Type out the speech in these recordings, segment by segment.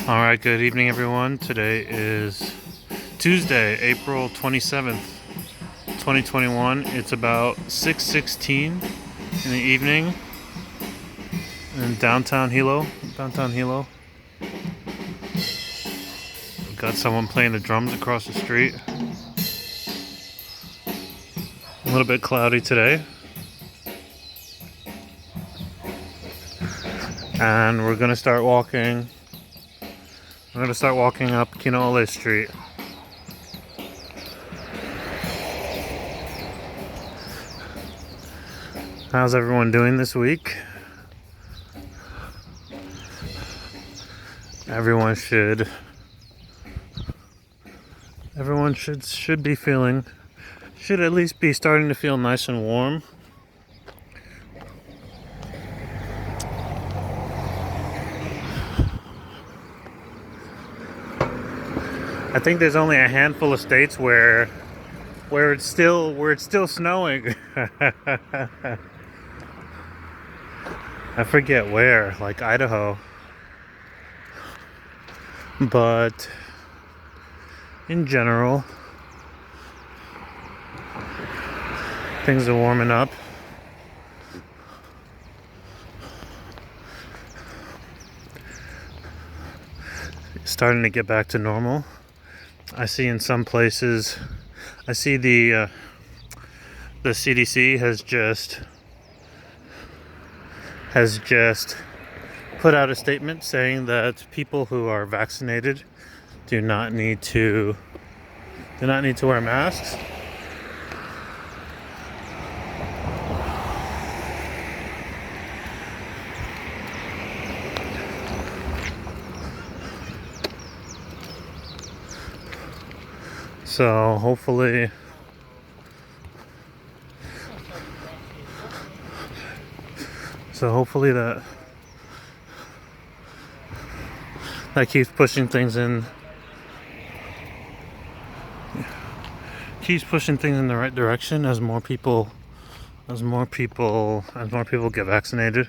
Alright, good evening everyone. Today is Tuesday, April 27th, 2021. It's about 6:16 in the evening in downtown Hilo. We've got someone playing the drums across the street. A little bit cloudy today. And we're going to start walking. I'm going to start walking up Kinoole Street. How's everyone doing this week? Everyone should be feeling, should at least be starting to feel nice and warm. I think there's only a handful of states where it's still snowing. I forget where, like Idaho. But in general, things are warming up. Starting to get back to normal. I see in some places, I see the CDC has just put out a statement saying that people who are vaccinated do not need to wear masks. So hopefully that keeps pushing things in the right direction as more people get vaccinated.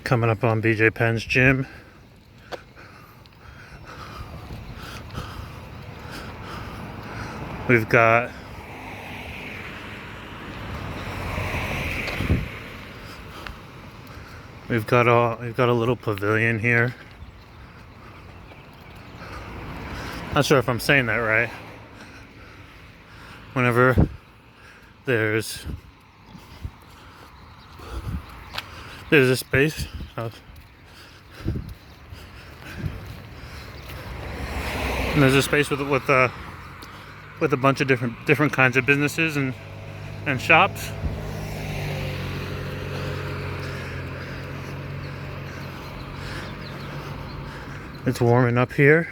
Coming up on BJ Penn's gym. We've got a little pavilion here. Not sure if I'm saying that right. Whenever there's a space. And there's a space with a bunch of different kinds of businesses and shops. It's warming up here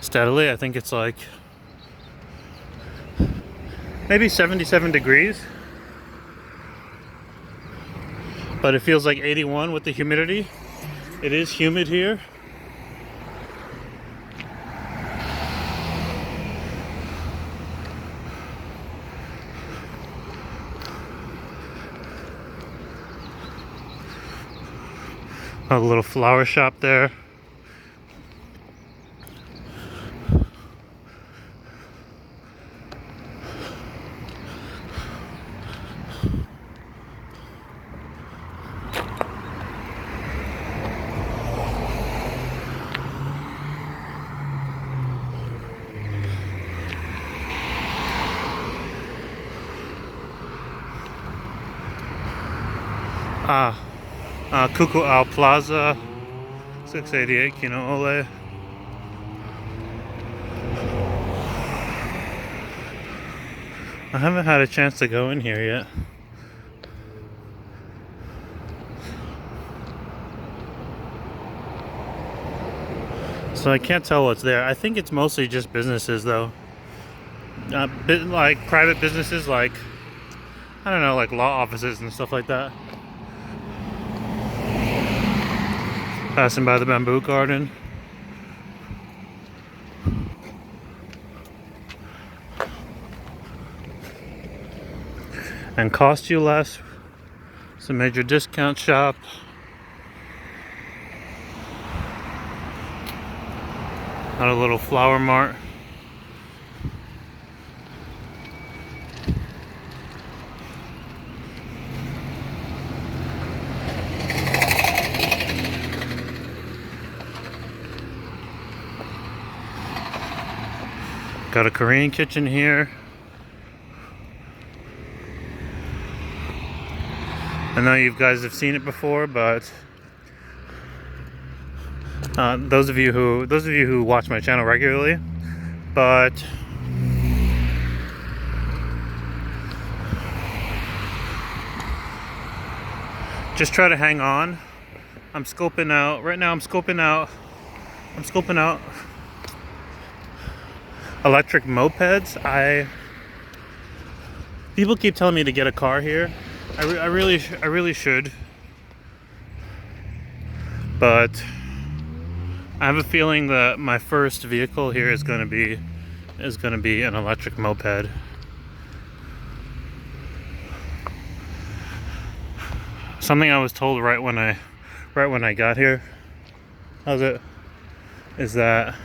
steadily. I think it's like maybe 77 degrees. But it feels like 81 with the humidity. It is humid here. A little flower shop there. Kinoole Plaza, 688 Kinoole. I haven't had a chance to go in here yet. So I can't tell what's there. I think it's mostly just businesses though. Like private businesses, like, I don't know, like law offices and stuff like that. Passing by the bamboo garden. And cost you less. It's a major discount shop. Not a little flower mart. Got a Korean kitchen here. I know you guys have seen it before, but those of you who watch my channel regularly, but just try to hang on. I'm scoping out right now. I'm scoping out electric mopeds. People keep telling me to get a car here. I really should, but I have a feeling that my first vehicle here is going to be an electric moped. Something I was told right when I got here, is that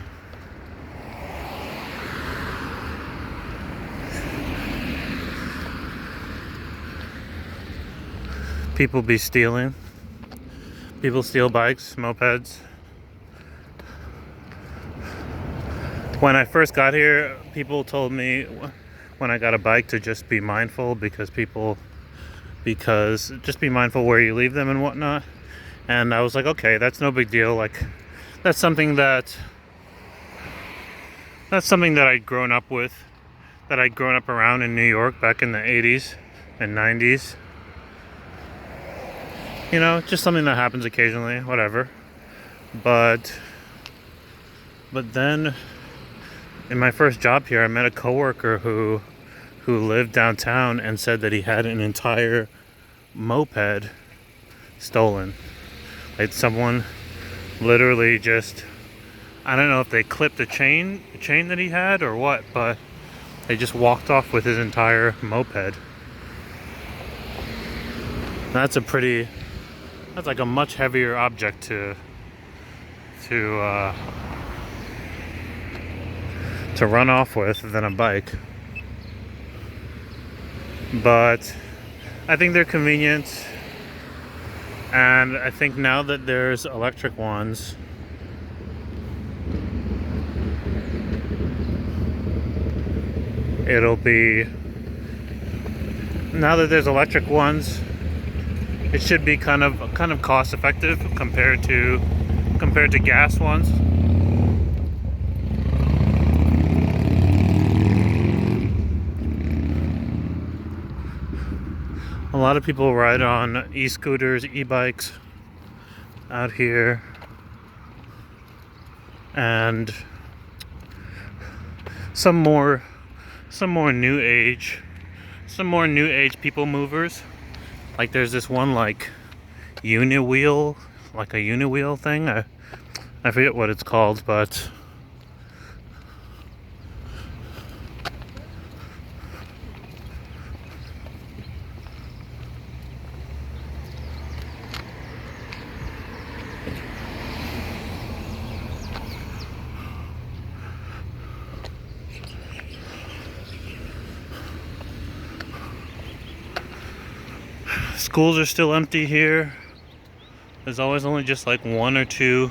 people steal bikes, mopeds. When I first got here, people told me when I got a bike to just be mindful because just be mindful where you leave them and whatnot. And I was like, okay, that's no big deal. Like, that's something that I'd grown up with, that I'd grown up around in New York back in the 80s and 90s. You know, just something that happens occasionally, whatever. But then in my first job here, I met a coworker who lived downtown and said that he had an entire moped stolen. Like someone literally just, I don't know if they clipped the chain that he had or what, but they just walked off with his entire moped. That's like a much heavier object to run off with than a bike. But I think they're convenient, and I think now that there's electric ones, it should be kind of cost effective compared to gas ones. A lot of people ride on e-scooters, e-bikes out here, and some more new age people movers. Like there's this one like a uni-wheel thing. I forget what it's called, but schools are still empty here. There's always only just like one or two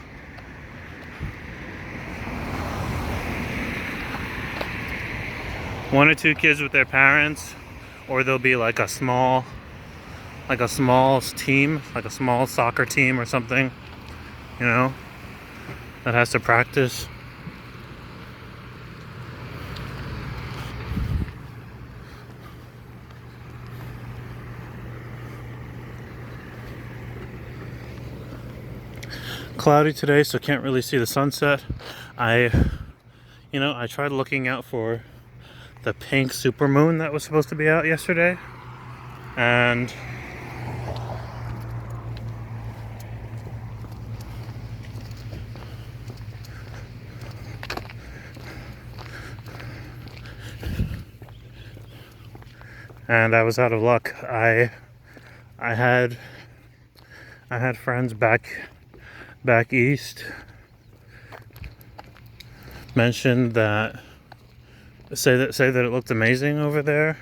kids with their parents, or there'll be like a small team, like a small soccer team or something, you know, that has to practice. Cloudy today, so can't really see the sunset. I tried looking out for the pink supermoon that was supposed to be out yesterday, and and I was out of luck. I had friends back east mention that say that it looked amazing over there.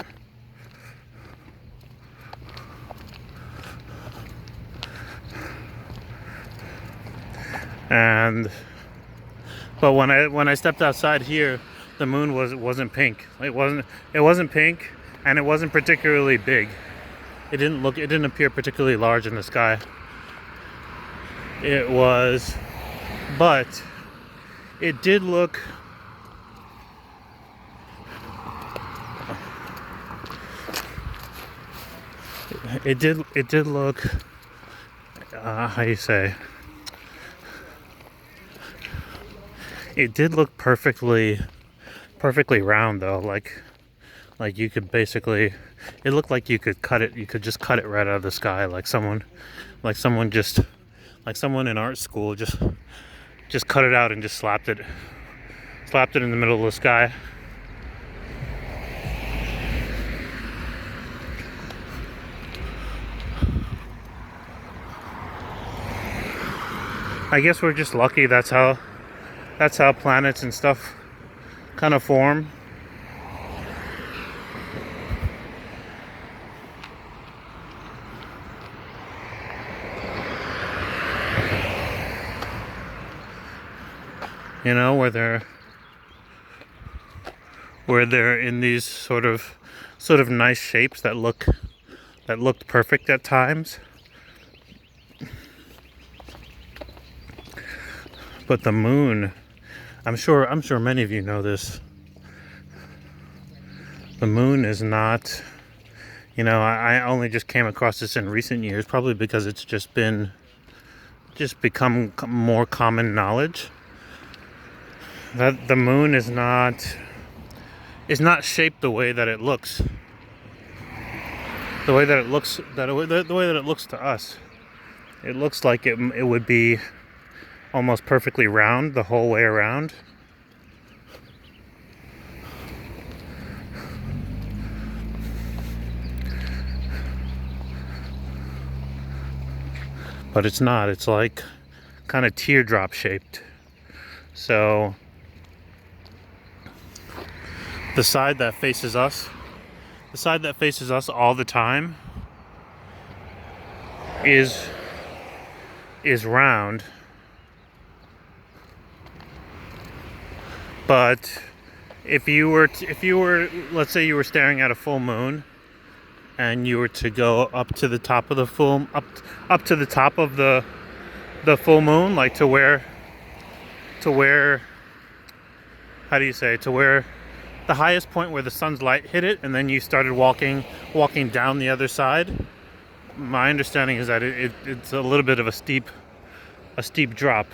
But when I stepped outside here, the moon wasn't pink. It wasn't pink, and it wasn't particularly big. It didn't appear particularly large in the sky. But it did look. It did look. How you say? It did look perfectly round though. Like you could basically. It looked like you could cut it. You could just cut it right out of the sky, like someone in art school just cut it out and just slapped it in the middle of the sky. I guess we're just lucky. That's how planets and stuff kind of form. You know, where they're in these sort of nice shapes that looked perfect at times. But the moon, I'm sure many of you know this. The moon is not, I only just came across this in recent years, probably because it's just become more common knowledge. That the moon is not shaped the way that it looks. The way that it looks to us. It looks like it would be almost perfectly round the whole way around. But it's not. It's like kind of teardrop shaped. So the side that faces us all the time is round. But if you were, let's say you were staring at a full moon, and you were to go up to the top of the full moon, like to where, how do you say, to where the highest point where the sun's light hit it, and then you started walking down the other side. My understanding is that it's a little bit of a steep drop.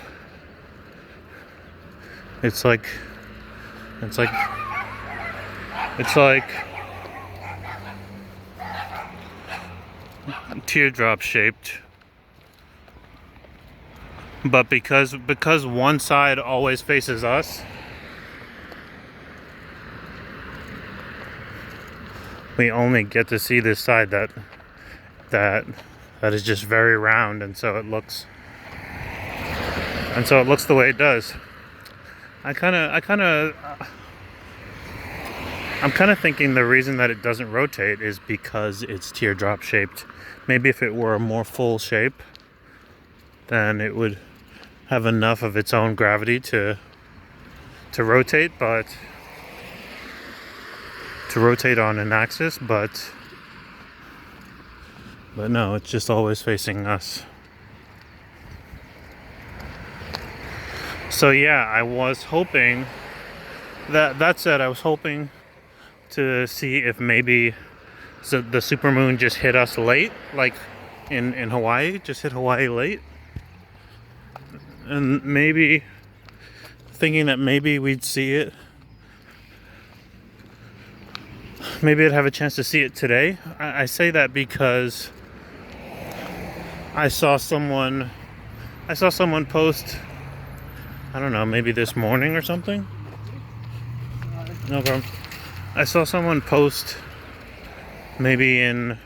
It's like teardrop shaped. But because one side always faces us, we only get to see this side that is just very round, and so it looks the way it does. I'm kind of thinking the reason that it doesn't rotate is because it's teardrop shaped. Maybe if it were a more full shape, then it would have enough of its own gravity to rotate, but to rotate on an axis, but no, it's just always facing us. So yeah, I was hoping that said, I was hoping to see if maybe the supermoon just hit us late, like in Hawaii, just hit Hawaii late. And maybe thinking that maybe we'd see it. Maybe I'd have a chance to see it today. I say that because I saw someone post, I don't know, maybe this morning or something. No problem. I saw someone post maybe in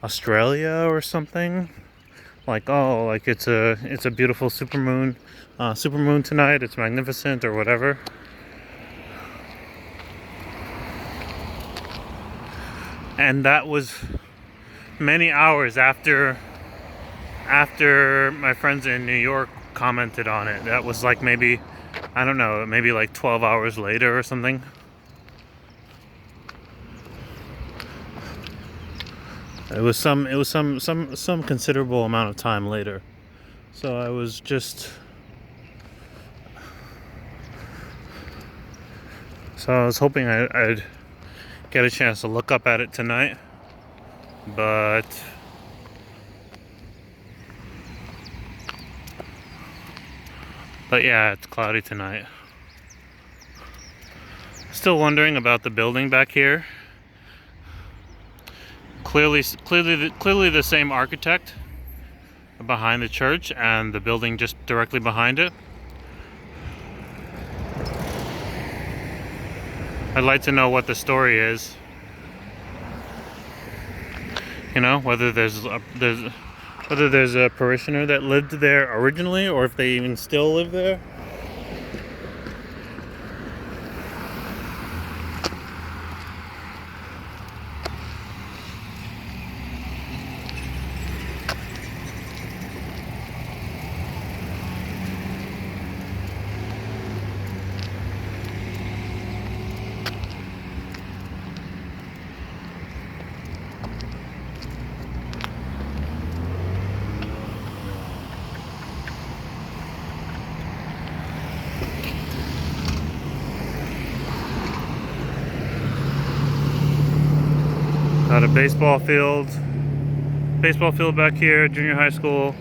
Australia or something. Like, oh, like it's a beautiful supermoon tonight. It's magnificent or whatever. And that was many hours after my friends in New York commented on it. That was like maybe, I don't know, maybe like 12 hours later or something. It was some considerable amount of time later. So I was just, so I was hoping I'd get a chance to look up at it tonight, but yeah, it's cloudy tonight. Still wondering about the building back here. Clearly the same architect behind the church, and the building just directly behind it. I'd like to know what the story is. You know, whether there's a parishioner that lived there originally, or if they even still live there. Got a baseball field back here, junior high school.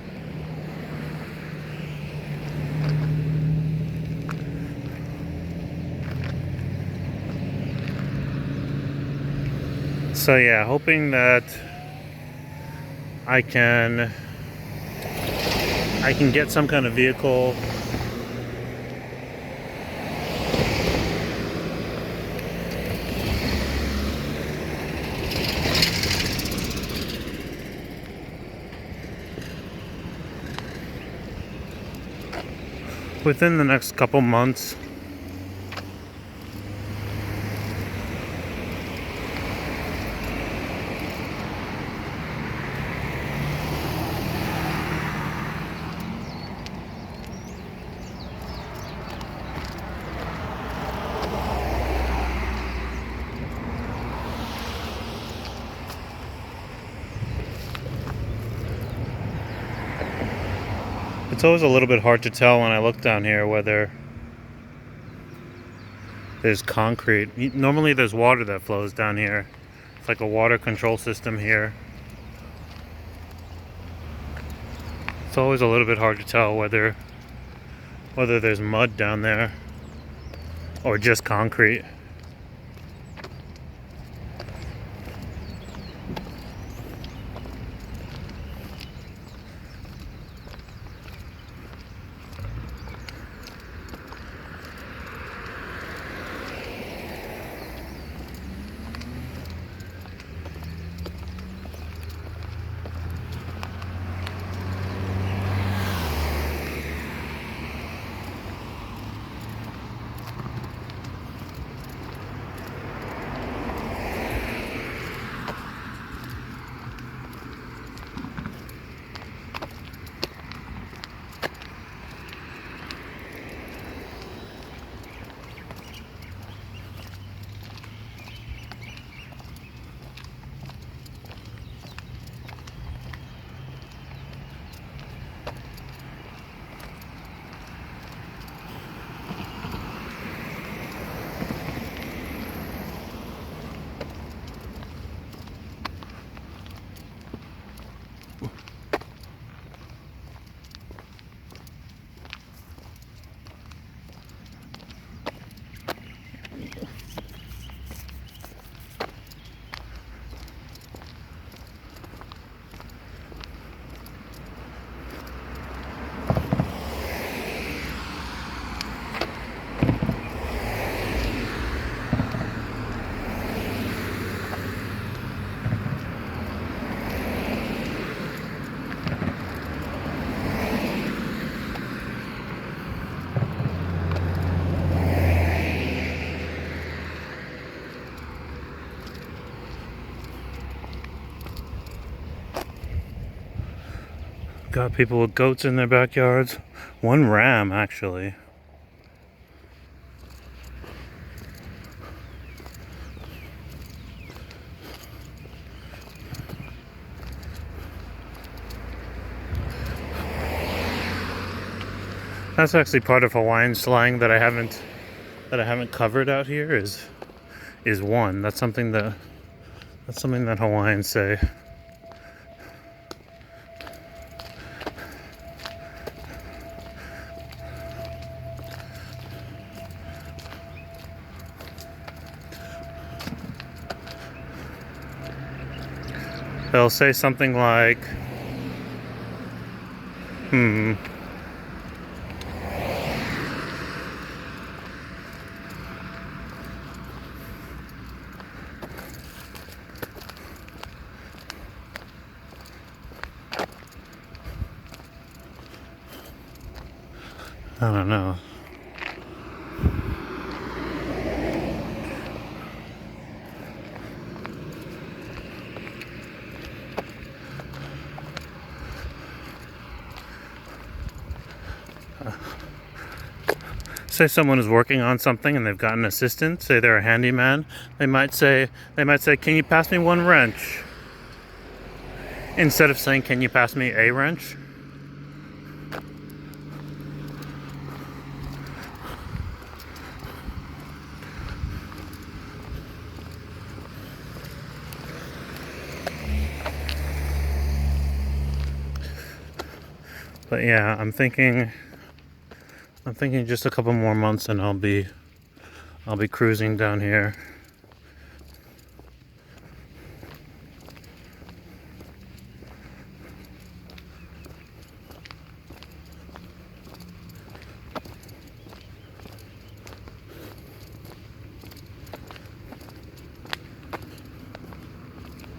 So yeah, hoping that I can get some kind of vehicle within the next couple months. It's always a little bit hard to tell when I look down here whether there's concrete. Normally there's water that flows down here. It's like a water control system here. It's always a little bit hard to tell whether there's mud down there or just concrete. Got people with goats in their backyards. One ram, actually. That's actually part of Hawaiian slang that I haven't covered out here is one. That's something that Hawaiians say. They'll say something like, I don't know. Say someone is working on something and they've got an assistant, say they're a handyman, they might say, can you pass me one wrench? Instead of saying, can you pass me a wrench? But yeah, I'm thinking just a couple more months and I'll be cruising down here.